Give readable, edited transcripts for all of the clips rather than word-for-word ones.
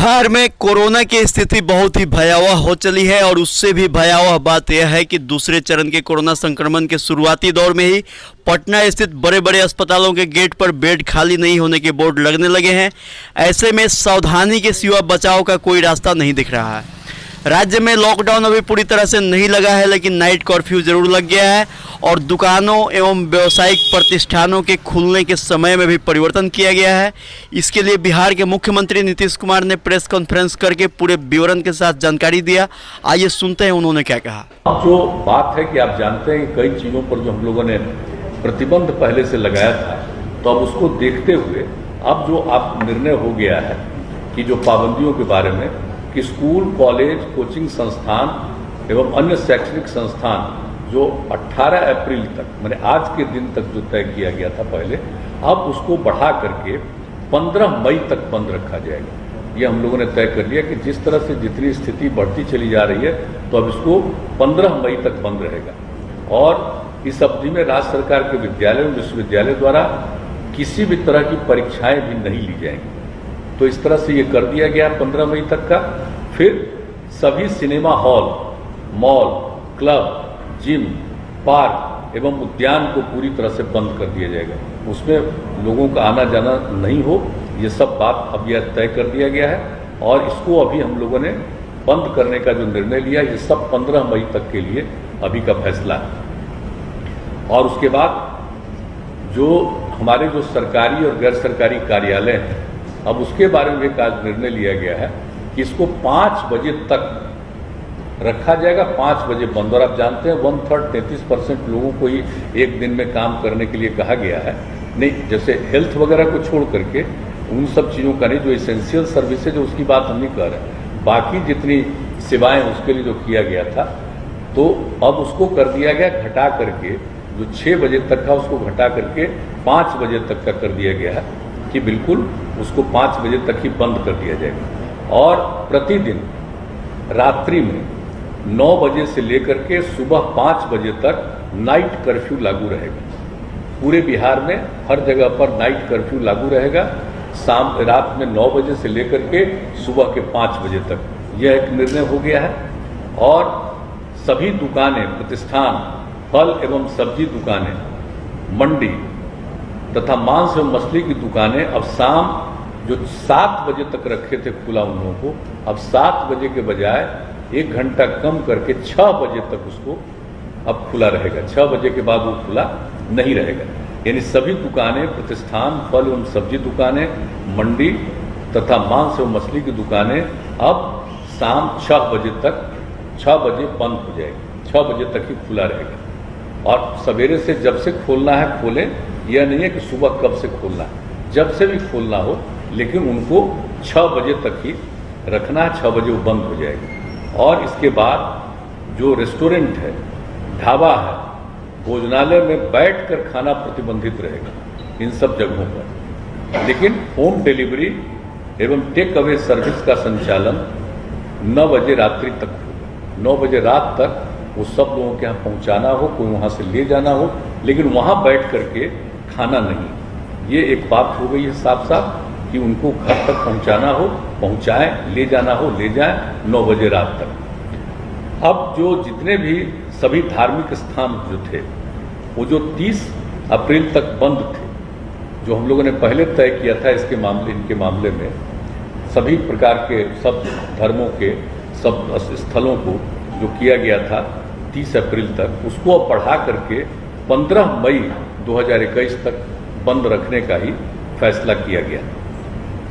बिहार में कोरोना की स्थिति बहुत ही भयावह हो चली है और उससे भी भयावह बात यह है कि दूसरे चरण के कोरोना संक्रमण के शुरुआती दौर में ही पटना स्थित बड़े बड़े अस्पतालों के गेट पर बेड खाली नहीं होने के बोर्ड लगने लगे हैं। ऐसे में सावधानी के सिवा बचाव का कोई रास्ता नहीं दिख रहा है। राज्य में लॉकडाउन अभी पूरी तरह से नहीं लगा है, लेकिन नाइट कर्फ्यू जरूर लग गया है और दुकानों एवं व्यावसायिक प्रतिष्ठानों के खुलने के समय में भी परिवर्तन किया गया है। इसके लिए बिहार के मुख्यमंत्री नीतीश कुमार ने प्रेस कॉन्फ्रेंस करके पूरे विवरण के साथ जानकारी दिया। आइए सुनते हैं उन्होंने क्या कहा। जो बात है कि आप जानते हैं कि कई चीज़ों पर जो हम लोगों ने प्रतिबंध पहले से लगाया था, तो अब उसको देखते हुए अब जो आप निर्णय हो गया है कि जो पाबंदियों के बारे में कि स्कूल, कॉलेज, कोचिंग संस्थान एवं अन्य शैक्षणिक संस्थान जो 18 अप्रैल तक माने आज के दिन तक जो तय किया गया था पहले, अब उसको बढ़ा करके 15 मई तक बंद रखा जाएगा। ये हम लोगों ने तय कर लिया कि जिस तरह से जितनी स्थिति बढ़ती चली जा रही है, तो अब इसको 15 मई तक बंद रहेगा। और इस अवधि में राज्य सरकार के विद्यालय एवं विश्वविद्यालय द्वारा किसी भी तरह की परीक्षाएं भी नहीं ली जाएंगी। तो इस तरह से ये कर दिया गया 15 मई तक का। फिर सभी cinema hall, mall, club, gym, park एवं उद्यान को पूरी तरह से बंद कर दिया जाएगा। उसमें लोगों का आना जाना नहीं हो, ये सब बात अब यह तय कर दिया गया है। और इसको अभी हम लोगों ने बंद करने का जो निर्णय लिया, ये सब 15 मई तक के लिए अभी का फैसला है। और उसके बाद जो हमारे जो सरकारी और गैर सरकारी कार्यालय हैं, अब उसके बारे में एक आज निर्णय लिया गया है कि इसको 5 बजे तक रखा जाएगा, 5 बजे बंद। और आप जानते हैं 1/3 33% लोगों को ही एक दिन में काम करने के लिए कहा गया है। नहीं, जैसे हेल्थ वगैरह को छोड़ करके उन सब चीज़ों का नहीं, जो इसेंशियल सर्विसेज है उसकी बात हम नहीं कर रहे। बाकी जितनी सेवाएं उसके लिए जो किया गया था, तो अब उसको कर दिया गया घटा करके, जो 6 बजे तक था उसको घटा करके 5 बजे तक का कर दिया गया है कि बिल्कुल उसको 5 बजे तक ही बंद कर दिया जाएगा। और प्रतिदिन रात्रि में 9 बजे से लेकर के सुबह 5 बजे तक नाइट कर्फ्यू लागू रहेगा। पूरे बिहार में हर जगह पर नाइट कर्फ्यू लागू रहेगा, रात में 9 बजे से लेकर के सुबह के 5 बजे तक। यह एक निर्णय हो गया है। और सभी दुकानें, प्रतिष्ठान, फल एवं सब्जी दुकानें, मंडी तथा मांस एवं मछली की दुकानें अब शाम जो 7 बजे तक रखे थे खुला उन लोगों को, अब 7 बजे के बजाय 1 घंटा कम करके 6 बजे तक उसको अब खुला रहेगा। 6 बजे के बाद वो खुला नहीं रहेगा। यानी सभी दुकानें, प्रतिष्ठान, फल एवं सब्जी दुकानें, मंडी तथा मांस एवं मछली की दुकानें अब शाम 6 बजे तक 6 बजे बंद हो जाएगी। 6 बजे तक ही खुला रहेगा। और सवेरे से जब से खोलना है खोलें, यह नहीं है कि सुबह कब से खोलना है, जब से भी खोलना हो, लेकिन उनको 6 बजे तक ही रखना है। 6 बजे वो बंद हो जाएगा। और इसके बाद जो रेस्टोरेंट है, ढाबा है, भोजनालय में बैठकर खाना प्रतिबंधित रहेगा इन सब जगहों पर। लेकिन होम डिलीवरी एवं टेक अवे सर्विस का संचालन 9 बजे रात्रि तक होगा। 9 बजे रात तक वो सब लोगों के यहाँ पहुँचाना हो, कोई वहाँ से ले जाना हो, लेकिन वहाँ बैठ करके खाना नहीं। ये एक बात हो गई है साफ साफ कि उनको घर तक पहुँचाना हो पहुँचाएं, ले जाना हो ले जाएं 9 बजे रात तक। अब जो जितने भी सभी धार्मिक स्थान जो थे, वो जो 30 अप्रैल तक बंद थे, जो हम लोगों ने पहले तय किया था इनके मामले में, सभी प्रकार के सब धर्मों के सब स्थलों को जो किया गया था 30 अप्रैल तक, उसको अब बढ़ा करके 15 मई 2021 तक बंद रखने का ही फैसला किया गया।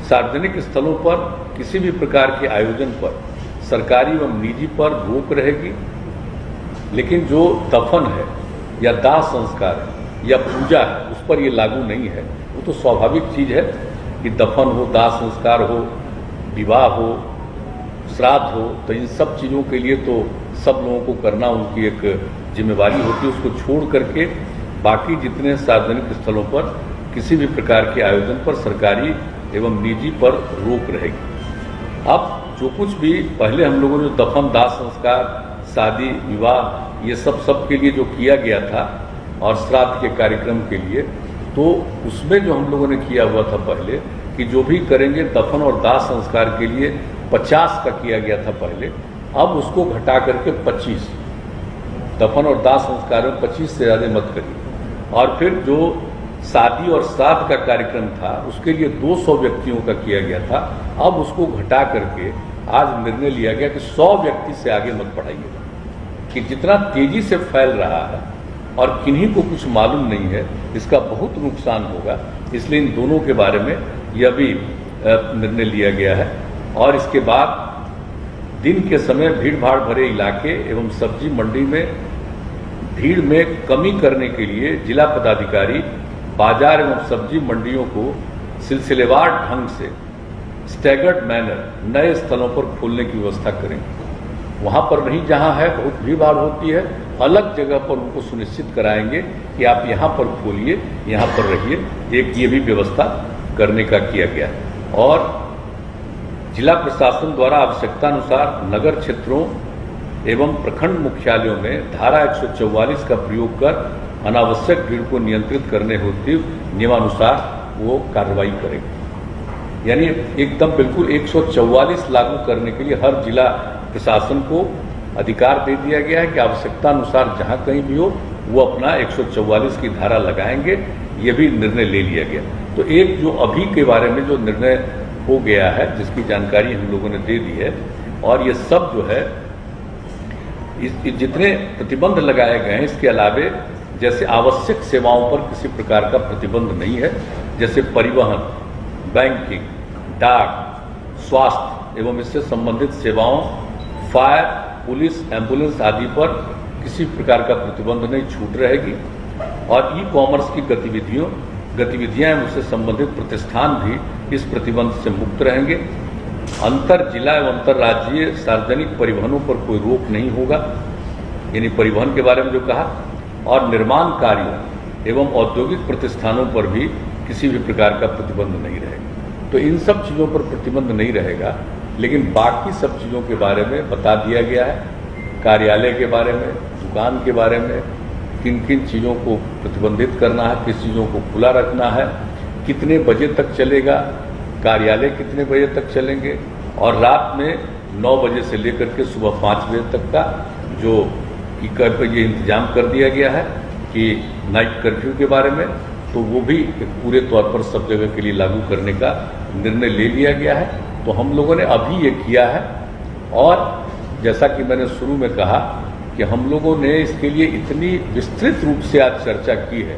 सार्वजनिक स्थलों पर किसी भी प्रकार के आयोजन पर सरकारी एवं निजी पर रोक रहेगी, लेकिन जो दफन है या दाह संस्कार है या पूजा है, उस पर ये लागू नहीं है। वो तो स्वाभाविक चीज़ है कि दफन हो, दाह संस्कार हो, विवाह हो, श्राद्ध हो, तो इन सब चीज़ों के लिए तो सब लोगों को करना उनकी एक जिम्मेवारी होती है। उसको छोड़ करके बाकी जितने सार्वजनिक स्थलों पर किसी भी प्रकार के आयोजन पर सरकारी एवं निजी पर रोक रहेगी। अब जो कुछ भी पहले हम लोगों ने दफन, दाह संस्कार, शादी, विवाह, ये सब के लिए जो किया गया था और श्राद्ध के कार्यक्रम के लिए, तो उसमें जो हम लोगों ने किया हुआ था पहले कि जो भी करेंगे दफन और दाह संस्कार के लिए 50 का किया गया था पहले, अब उसको घटा करके 25, दफन और दाह संस्कार में 25 से ज़्यादा मत करिए। और फिर जो शादी और श्राद्ध का कार्यक्रम था उसके लिए 200 व्यक्तियों का किया गया था, अब उसको घटा करके आज निर्णय लिया गया कि 100 व्यक्ति से आगे मत बढ़ाइएगा। कि जितना तेजी से फैल रहा है और किन्हीं को कुछ मालूम नहीं है, इसका बहुत नुकसान होगा, इसलिए इन दोनों के बारे में यह भी निर्णय लिया गया है। और इसके बाद दिन के समय भीड़ भाड़ भरे इलाके एवं सब्जी मंडी में भीड़ में कमी करने के लिए जिला पदाधिकारी बाजार एवं सब्जी मंडियों को सिलसिलेवार ढंग से स्टैगर्ड मैनर नए स्थलों पर खोलने की व्यवस्था करेंगे। वहाँ पर नहीं जहाँ है बहुत भीड़ भाड़ होती है, अलग जगह पर उनको सुनिश्चित कराएंगे कि आप यहाँ पर खोलिए, यहाँ पर रहिए। एक ये भी व्यवस्था करने का किया गया है। और जिला प्रशासन द्वारा आवश्यकतानुसार नगर क्षेत्रों एवं प्रखंड मुख्यालयों में धारा 144 का प्रयोग कर अनावश्यक भीड़ को नियंत्रित करने हेतु नियमानुसार वो कार्रवाई करेंगे। यानी एकदम बिल्कुल 144 लागू करने के लिए हर जिला प्रशासन को अधिकार दे दिया गया है कि आवश्यकतानुसार जहां कहीं भी हो वो अपना 144 की धारा लगाएंगे। ये भी निर्णय ले लिया गया। तो एक जो अभी के बारे में जो निर्णय हो गया है जिसकी जानकारी हम लोगों ने दे दी है, और ये सब जो है जितने प्रतिबंध लगाए गए हैं इसके अलावे जैसे आवश्यक सेवाओं पर किसी प्रकार का प्रतिबंध नहीं है, जैसे परिवहन, बैंकिंग, डाक, स्वास्थ्य एवं इससे संबंधित सेवाओं, फायर, पुलिस, एम्बुलेंस आदि पर किसी प्रकार का प्रतिबंध नहीं, छूट रहेगी। और ई कॉमर्स की गतिविधियां एवं उससे संबंधित प्रतिष्ठान भी इस प्रतिबंध से मुक्त रहेंगे। अंतर जिला एवं अंतर्राज्यीय सार्वजनिक परिवहनों पर कोई रोक नहीं होगा, यानी परिवहन के बारे में जो कहा, और निर्माण कार्यों एवं औद्योगिक प्रतिष्ठानों पर भी किसी भी प्रकार का प्रतिबंध नहीं रहेगा। तो इन सब चीज़ों पर प्रतिबंध नहीं रहेगा, लेकिन बाकी सब चीज़ों के बारे में बता दिया गया है। कार्यालय के बारे में, दुकान के बारे में, किन किन चीज़ों को प्रतिबंधित करना है, किस चीज़ों को खुला रखना है, कितने बजे तक चलेगा, कार्यालय कितने बजे तक चलेंगे, और रात में 9 बजे से लेकर के सुबह 5 बजे तक का जो ये इंतजाम कर दिया गया है कि नाइट कर्फ्यू के बारे में, तो वो भी पूरे तौर पर सब जगह के लिए लागू करने का निर्णय ले लिया गया है। तो हम लोगों ने अभी ये किया है। और जैसा कि मैंने शुरू में कहा कि हम लोगों ने इसके लिए इतनी विस्तृत रूप से आज चर्चा की है,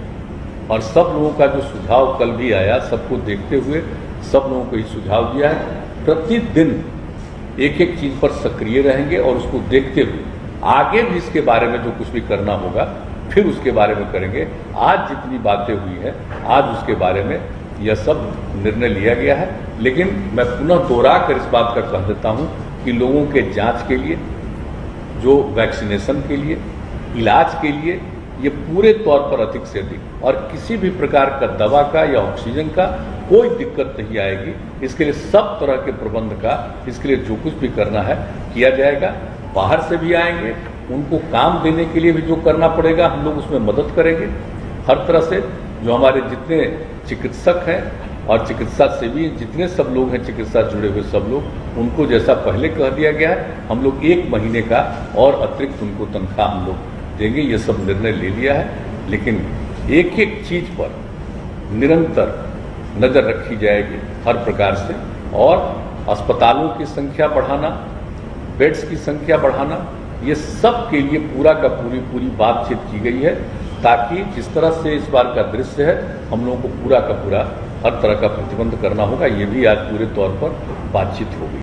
और सब लोगों का जो सुझाव कल भी आया, सबको देखते हुए सब लोगों को ये सुझाव दिया है। प्रतिदिन एक एक चीज़ पर सक्रिय रहेंगे और उसको देखते हुए आगे भी इसके बारे में जो कुछ भी करना होगा फिर उसके बारे में करेंगे। आज जितनी बातें हुई हैं आज उसके बारे में यह सब निर्णय लिया गया है। लेकिन मैं पुनः दोहरा कर इस बात का कह देता हूं कि लोगों के जांच के लिए, जो वैक्सीनेशन के लिए, इलाज के लिए ये पूरे तौर पर अधिक से अधिक, और किसी भी प्रकार का दवा का या ऑक्सीजन का कोई दिक्कत नहीं आएगी। इसके लिए सब तरह के प्रबंध का, इसके लिए जो कुछ भी करना है किया जाएगा। बाहर से भी आएंगे, उनको काम देने के लिए भी जो करना पड़ेगा हम लोग उसमें मदद करेंगे हर तरह से। जो हमारे जितने चिकित्सक हैं और चिकित्सा सेवी जितने सब लोग हैं, चिकित्सा जुड़े हुए सब लोग, उनको जैसा पहले कह दिया गया है, हम लोग 1 महीने का और अतिरिक्त उनको तनख्वाह हम लोग देंगे। ये सब निर्णय ले लिया है। लेकिन एक एक चीज पर निरंतर नजर रखी जाएगी हर प्रकार से, और अस्पतालों की संख्या बढ़ाना, बेड्स की संख्या बढ़ाना, ये सब के लिए पूरा का पूरी बातचीत की गई है, ताकि जिस तरह से इस बार का दृश्य है हम लोगों को पूरा का पूरा हर तरह का प्रतिबंध करना होगा। ये भी आज पूरे तौर पर बातचीत होगी।